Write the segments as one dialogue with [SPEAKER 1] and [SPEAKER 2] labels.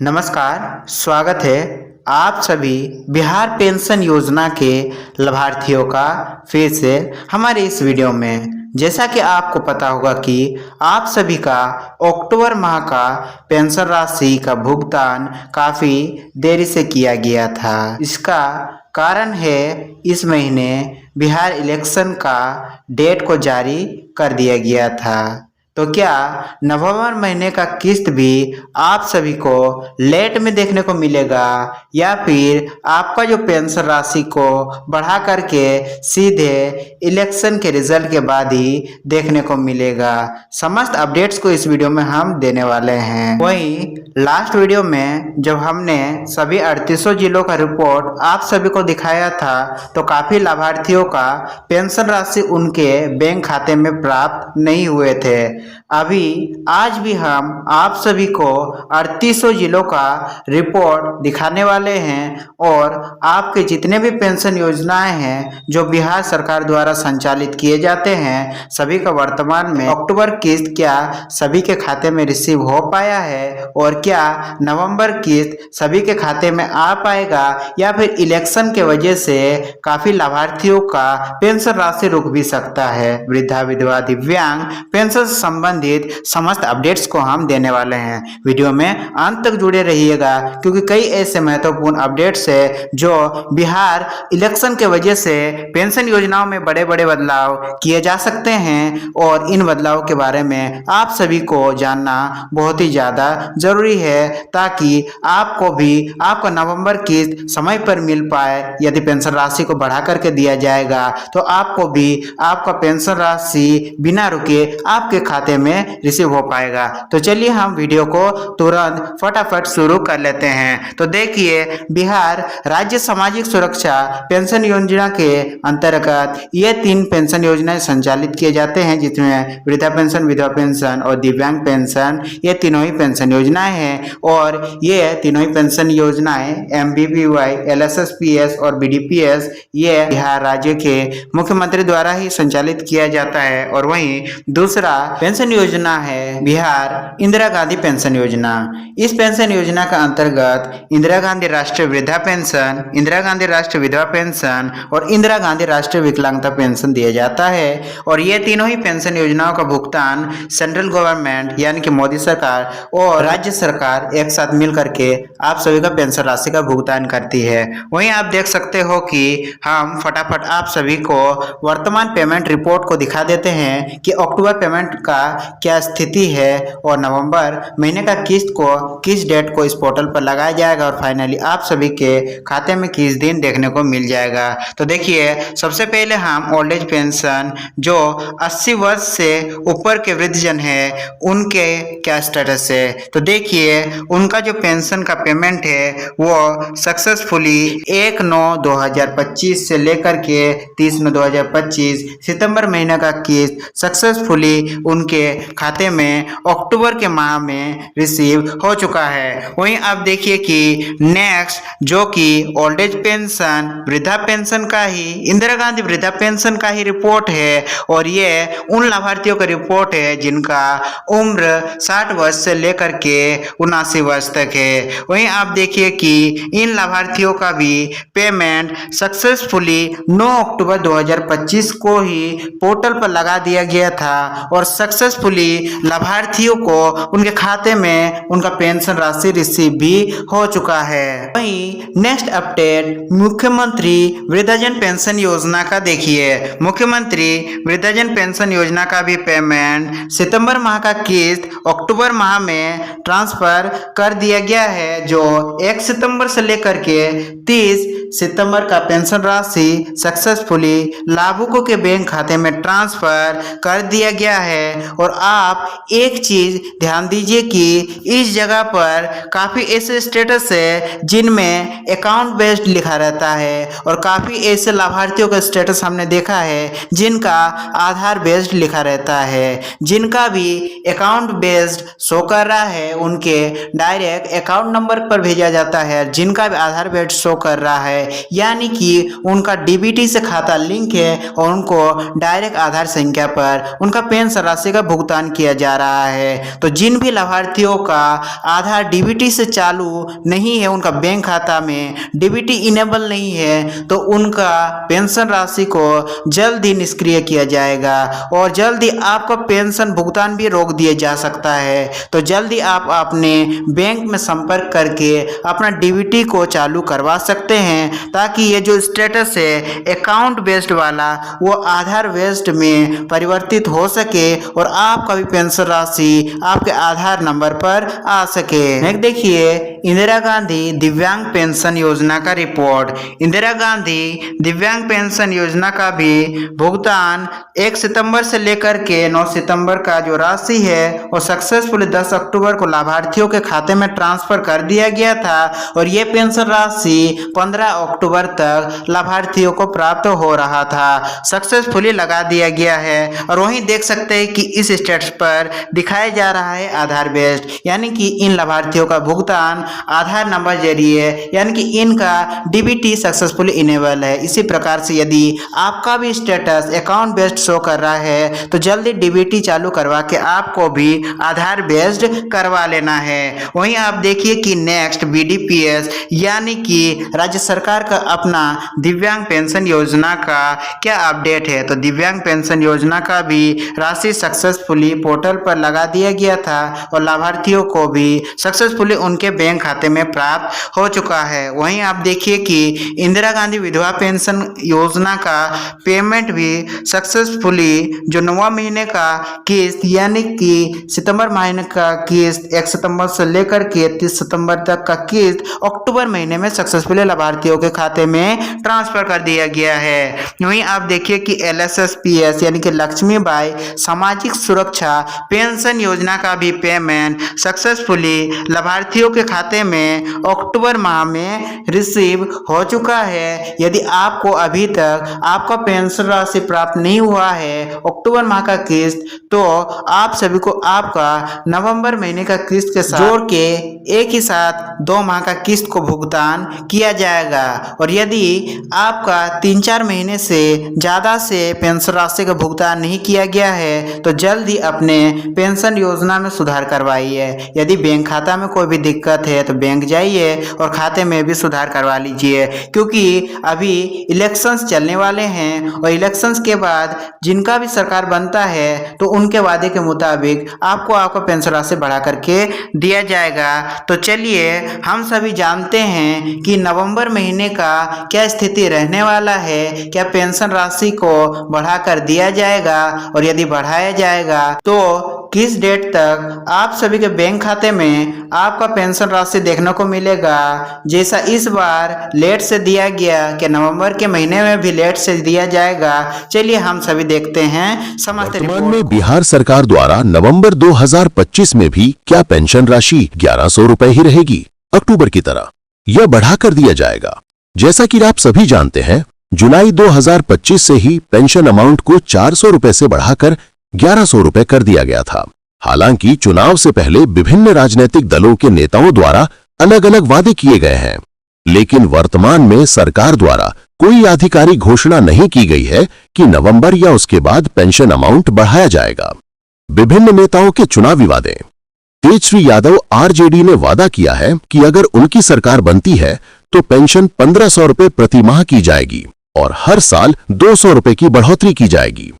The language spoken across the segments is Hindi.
[SPEAKER 1] नमस्कार, स्वागत है आप सभी बिहार पेंशन योजना के लाभार्थियों का फिर से हमारे इस वीडियो में। जैसा कि आपको पता होगा कि आप सभी का अक्टूबर माह का पेंशन राशि का भुगतान काफ़ी देरी से किया गया था। इसका कारण है इस महीने बिहार इलेक्शन का डेट को जारी कर दिया गया था। तो क्या नवंबर महीने का किस्त भी आप सभी को लेट में देखने को मिलेगा या फिर आपका जो पेंशन राशि को बढ़ा करके सीधे इलेक्शन के रिजल्ट के बाद ही देखने को मिलेगा? समस्त अपडेट्स को इस वीडियो में हम देने वाले हैं। वहीं लास्ट वीडियो में जब हमने सभी 3800 जिलों का रिपोर्ट आप सभी को दिखाया था तो काफ़ी लाभार्थियों का पेंशन राशि उनके बैंक खाते में प्राप्त नहीं हुए थे। अभी आज भी हम आप सभी को 3800 जिलों का रिपोर्ट दिखाने वाले हैं और आपके जितने भी पेंशन योजनाएं हैं जो बिहार सरकार द्वारा संचालित किए जाते हैं सभी का वर्तमान में अक्टूबर किस्त क्या सभी के खाते में रिसीव हो पाया है और क्या नवंबर किस्त सभी के खाते में आ पाएगा या फिर इलेक्शन के वजह से काफ़ी लाभार्थियों का पेंशन राशि रुक भी सकता है। वृद्धा, विधवा, दिव्यांग पेंशन से संबंधित समस्त अपडेट्स को हम देने वाले हैं। वीडियो में अंत तक जुड़े रहिएगा क्योंकि कई ऐसे महत्वपूर्ण अपडेट्स है जो बिहार इलेक्शन के वजह से पेंशन योजनाओं में बड़े बड़े बदलाव किए जा सकते हैं और इन बदलाव के बारे में आप सभी को जानना बहुत ही ज़्यादा जरूरी है ताकि आपको भी आपका नवंबर किस्त समय पर मिल पाए। यदि पेंशन राशि को बढ़ा करके दिया जाएगा तो आपको भी आपका पेंशन राशि बिना रुके आपके खाते में रिसीव हो पाएगा। तो चलिए हम वीडियो को तुरंत फटाफट शुरू कर लेते हैं। तो देखिए, बिहार राज्य सामाजिक सुरक्षा पेंशन योजना के अंतर्गत ये 3 पेंशन योजनाएं संचालित किए जाते हैं जिसमें वृद्धा पेंशन, विधवा पेंशन और दिव्यांग पेंशन ये तीनों ही पेंशन योजनाएं हैं और ये तीनों ही पेंशन योजनाएं MBBY, LSSPS और BDPS ये बिहार राज्य के मुख्यमंत्री द्वारा ही संचालित किया जाता है। और वहीं दूसरा पेंशन योजना है बिहार इंदिरा गांधी पेंशन योजना। इस पेंशन योजना का अंतर्गत इंदिरा गांधी राष्ट्रीय वृद्धा पेंशन, इंदिरा गांधी राष्ट्रीय विधवा पेंशन और इंदिरा गांधी राष्ट्रीय विकलांगता पेंशन दिया जाता है और ये तीनों ही पेंशन योजनाओं का भुगतान सेंट्रल गवर्नमेंट यानी कि मोदी सरकार और राज्य सरकार एक साथ मिल करके आप सभी का पेंशन राशि का भुगतान करती है। वहीं आप देख सकते हो कि हम फटाफट आप सभी को वर्तमान पेमेंट रिपोर्ट को दिखा देते हैं कि अक्टूबर पेमेंट का क्या स्थिति है और नवंबर महीने का किस्त को किस डेट को इस पोर्टल पर लगाया जाएगा और फाइनली आप सभी के खाते में किस दिन देखने को मिल जाएगा। तो देखिए, सबसे पहले हम ओल्ड एज पेंशन जो 80 वर्ष से ऊपर के वृद्धजन है उनके क्या स्टेटस है। तो देखिए, उनका जो पेंशन का पेमेंट है वो सक्सेसफुली 1/9/2025 से लेकर के 30/9/2025 सितंबर महीने का किस्त सक्सेसफुली उनके खाते में अक्टूबर के माह में रिसीव हो चुका है। वहीं आप देखिए कि नेक्स्ट जो कि ओल्ड एज पेंशन वृद्धा पेंशन का ही इंदिरा गांधी वृद्धा पेंशन का ही रिपोर्ट है और ये उन लाभार्थियों का रिपोर्ट है जिनका उम्र 60 वर्ष से लेकर के 79 वर्ष तक है। वहीं आप देखिए कि इन लाभार्थियों का भी पेमेंट सक्सेसफुली 9 अक्टूबर 2025 को ही पोर्टल पर लगा दिया गया था और सक्सेसफुली लाभार्थियों को उनके खाते में उनका पेंशन राशि रिसीव भी हो चुका है। वहीं नेक्स्ट अपडेट मुख्यमंत्री वृद्धाजन पेंशन योजना का देखिए, मुख्यमंत्री वृद्धाजन पेंशन योजना का भी पेमेंट सितंबर माह का किस्त अक्टूबर माह में ट्रांसफर कर दिया गया है जो 1 सितंबर से लेकर के 30 सितंबर का पेंशन राशि सक्सेसफुली लाभुकों के बैंक खाते में ट्रांसफर कर दिया गया है। और आप एक चीज ध्यान दीजिए कि इस जगह पर काफ़ी ऐसे स्टेटस है जिनमें अकाउंट बेस्ड लिखा रहता है और काफ़ी ऐसे लाभार्थियों का स्टेटस हमने देखा है जिनका आधार बेस्ड लिखा रहता है। जिनका भी अकाउंट बेस्ड शो कर रहा है उनके डायरेक्ट अकाउंट नंबर पर भेजा जाता है, जिनका भी आधार बेस्ड शो कर रहा है यानी कि उनका डीबीटी से खाता लिंक है और उनको डायरेक्ट आधार संख्या पर उनका पेंशन राशि का का भुगतान किया जा रहा है। तो जिन भी लाभार्थियों का आधार डीबीटी से चालू नहीं है, उनका बैंक खाता में डीबीटी इनेबल नहीं है, तो उनका पेंशन राशि को जल्द ही निष्क्रिय किया जाएगा और जल्द ही आपका पेंशन भुगतान भी रोक दिया जा सकता है। तो जल्दी आप अपने बैंक में संपर्क करके अपना डीबीटी को चालू करवा सकते हैं, ताकि ये जो स्टेटस है अकाउंट बेस्ड वाला वो आधार बेस्ड में परिवर्तित हो सके और आपका भी पेंशन राशि आपके आधार नंबर पर आ सके। नेक्स्ट देखिए इंदिरा गांधी दिव्यांग पेंशन योजना का रिपोर्ट। इंदिरा गांधी दिव्यांग पेंशन योजना का भी भुगतान 1 सितंबर से लेकर के 9 सितंबर का जो राशि है वो सक्सेसफुली 10 अक्टूबर को लाभार्थियों के खाते में ट्रांसफर कर दिया गया था और ये पेंशन राशि 15 अक्टूबर तक लाभार्थियों को प्राप्त हो रहा था। सक्सेसफुली लगा दिया गया है और वहीं देख सकते हैं कि इस स्टेटस पर दिखाया जा रहा है आधार बेस्ड, यानी कि इन लाभार्थियों का भुगतान आधार नंबर जरिए, यानी कि इनका डीबीटी सक्सेसफुली इनेबल है। इसी प्रकार से यदि आपका भी स्टेटस अकाउंट बेस्ड शो कर रहा है तो जल्दी डीबीटी चालू करवा के आपको भी आधार बेस्ड करवा लेना है। वहीं आप देखिए कि नेक्स्ट बीडीपीएस यानी कि राज्य सरकार का अपना दिव्यांग पेंशन योजना का क्या अपडेट है। तो दिव्यांग पेंशन योजना का भी राशि सक्सेसफुली पोर्टल पर लगा दिया गया था और लाभार्थियों को भी सक्सेसफुली उनके बैंक खाते में प्राप्त हो चुका है। वहीं आप देखिए कि इंदिरा गांधी विधवा पेंशन योजना का पेमेंट भी सक्सेसफुली जो 9वां महीने का किस्त यानी कि सितंबर महीने का किस्त 1 सितंबर से लेकर के 30 सितंबर तक का किस्त अक्टूबर महीने में सक्सेसफुली लाभार्थियों के खाते में ट्रांसफर कर दिया गया है। वहीं आप देखिए कि LSSPS यानी कि लक्ष्मीबाई सामाजिक सुरक्षा पेंशन योजना का भी पेमेंट सक्सेसफुली लाभार्थियों के खाते में अक्टूबर माह में रिसीव हो चुका है। यदि आपको अभी तक आपका पेंशन राशि प्राप्त नहीं हुआ है अक्टूबर माह का किस्त, तो आप सभी को आपका नवंबर महीने का किस्त के साथ जोड़ के एक ही साथ 2 माह का किस्त को भुगतान किया जाएगा। और यदि आपका 3-4 महीने से ज़्यादा से पेंशन राशि का भुगतान नहीं किया गया है तो जल्द ही अपने पेंशन योजना में सुधार करवाइए। यदि बैंक खाता में कोई भी दिक्कत है तो बैंक जाइए और खाते में भी सुधार करवा लीजिए, क्योंकि अभी इलेक्शंस चलने वाले हैं और इलेक्शंस के बाद जिनका भी सरकार बनता है तो उनके वादे के मुताबिक आपको आपका पेंशन राशि बढ़ा करके दिया जाएगा। तो चलिए हम सभी जानते हैं कि नवंबर महीने का क्या स्थिति रहने वाला है, क्या पेंशन राशि को बढ़ाकर दिया जाएगा और यदि बढ़ाया जाएगा तो किस डेट तक आप सभी के बैंक खाते में आपका पेंशन राशि देखने को मिलेगा। जैसा इस बार लेट से दिया गया कि नवंबर के महीने में भी लेट से दिया जाएगा, चलिए हम सभी देखते हैं समस्त रिपोर्ट।
[SPEAKER 2] वर्तमान में बिहार सरकार द्वारा नवंबर 2025 में भी क्या पेंशन राशि 1100 रुपए ही रहेगी अक्टूबर की तरह, यह बढ़ाकर दिया जाएगा। जैसा कि आप सभी जानते हैं, जुलाई 2025 से ही पेंशन अमाउंट को 400 रुपए से बढ़ाकर 1100 रुपए कर दिया गया था। हालांकि चुनाव से पहले विभिन्न राजनीतिक दलों के नेताओं द्वारा अलग अलग वादे किए गए हैं, लेकिन वर्तमान में सरकार द्वारा कोई आधिकारिक घोषणा नहीं की गई है कि नवंबर या उसके बाद पेंशन अमाउंट बढ़ाया जाएगा। विभिन्न नेताओं के चुनावी वादे। तेजस्वी यादव आरजेडी ने वादा किया है कि अगर उनकी सरकार बनती है तो पेंशन 1500 रुपए प्रति माह की जाएगी और हर साल 200 रुपए की बढ़ोतरी की जाएगी।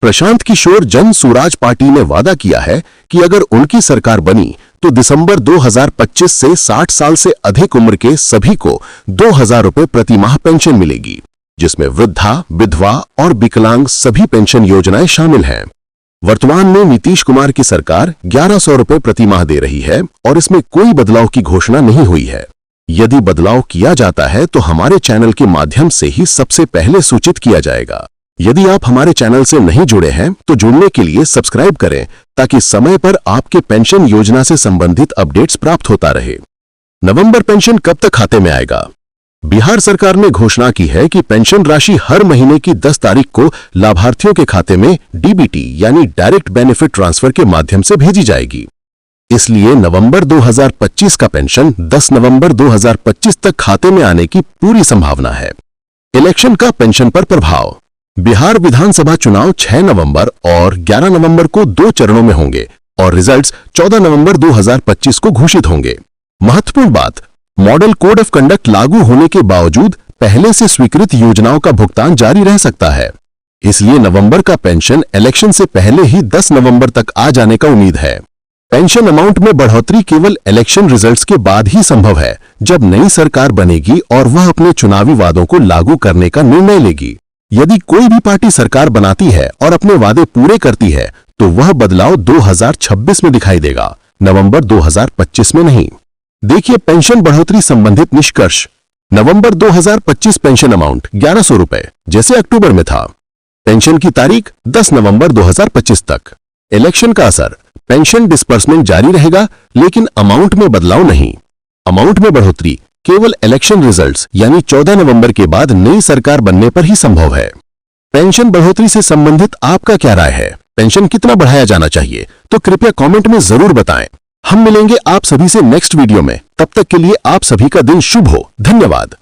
[SPEAKER 2] प्रशांत किशोर जन सुराज पार्टी ने वादा किया है कि अगर उनकी सरकार बनी तो दिसंबर 2025 से 60 साल से अधिक उम्र के सभी को 2000 रुपए प्रति माह पेंशन मिलेगी, जिसमें वृद्धा, विधवा और विकलांग सभी पेंशन योजनाएं शामिल हैं। वर्तमान में नीतीश कुमार की सरकार 1100 रुपए प्रति माह दे रही है और इसमें कोई बदलाव की घोषणा नहीं हुई है। यदि बदलाव किया जाता है तो हमारे चैनल के माध्यम से ही सबसे पहले सूचित किया जाएगा। यदि आप हमारे चैनल से नहीं जुड़े हैं तो जुड़ने के लिए सब्सक्राइब करें ताकि समय पर आपके पेंशन योजना से संबंधित अपडेट्स प्राप्त होता रहे। नवंबर पेंशन कब तक खाते में आएगा? बिहार सरकार ने घोषणा की है कि पेंशन राशि हर महीने की 10 तारीख को लाभार्थियों के खाते में डीबीटी यानी डायरेक्ट बेनिफिट ट्रांसफर के माध्यम से भेजी जाएगी। इसलिए नवंबर 2025 का पेंशन 10 नवंबर 2025 तक खाते में आने की पूरी संभावना है। इलेक्शन का पेंशन पर प्रभाव। बिहार विधानसभा चुनाव 6 नवंबर और 11 नवंबर को 2 चरणों में होंगे और रिजल्ट्स 14 नवंबर 2025 को घोषित होंगे। महत्वपूर्ण बात, मॉडल कोड ऑफ कंडक्ट लागू होने के बावजूद पहले से स्वीकृत योजनाओं का भुगतान जारी रह सकता है। इसलिए नवंबर का पेंशन इलेक्शन से पहले ही 10 नवंबर तक आ जाने का उम्मीद है। पेंशन अमाउंट में बढ़ोतरी केवल इलेक्शन रिजल्ट्स के बाद ही संभव है, जब नई सरकार बनेगी और वह अपने चुनावी वादों को लागू करने का निर्णय लेगी। यदि कोई भी पार्टी सरकार बनाती है और अपने वादे पूरे करती है तो वह बदलाव 2026 में दिखाई देगा, नवंबर 2025 में नहीं। देखिए पेंशन बढ़ोतरी संबंधित निष्कर्ष। नवंबर 2025 पेंशन अमाउंट 1100 रुपए जैसे अक्टूबर में था। पेंशन की तारीख 10 नवंबर 2025 तक। इलेक्शन का असर, पेंशन डिस्बर्समेंट जारी रहेगा लेकिन अमाउंट में बदलाव नहीं। अमाउंट में बढ़ोतरी केवल इलेक्शन रिजल्ट्स यानी 14 नवंबर के बाद नई सरकार बनने पर ही संभव है। पेंशन बढ़ोतरी से संबंधित आपका क्या राय है? पेंशन कितना बढ़ाया जाना चाहिए? तो कृपया कमेंट में जरूर बताएं। हम मिलेंगे आप सभी से नेक्स्ट वीडियो में। तब तक के लिए आप सभी का दिन शुभ हो। धन्यवाद।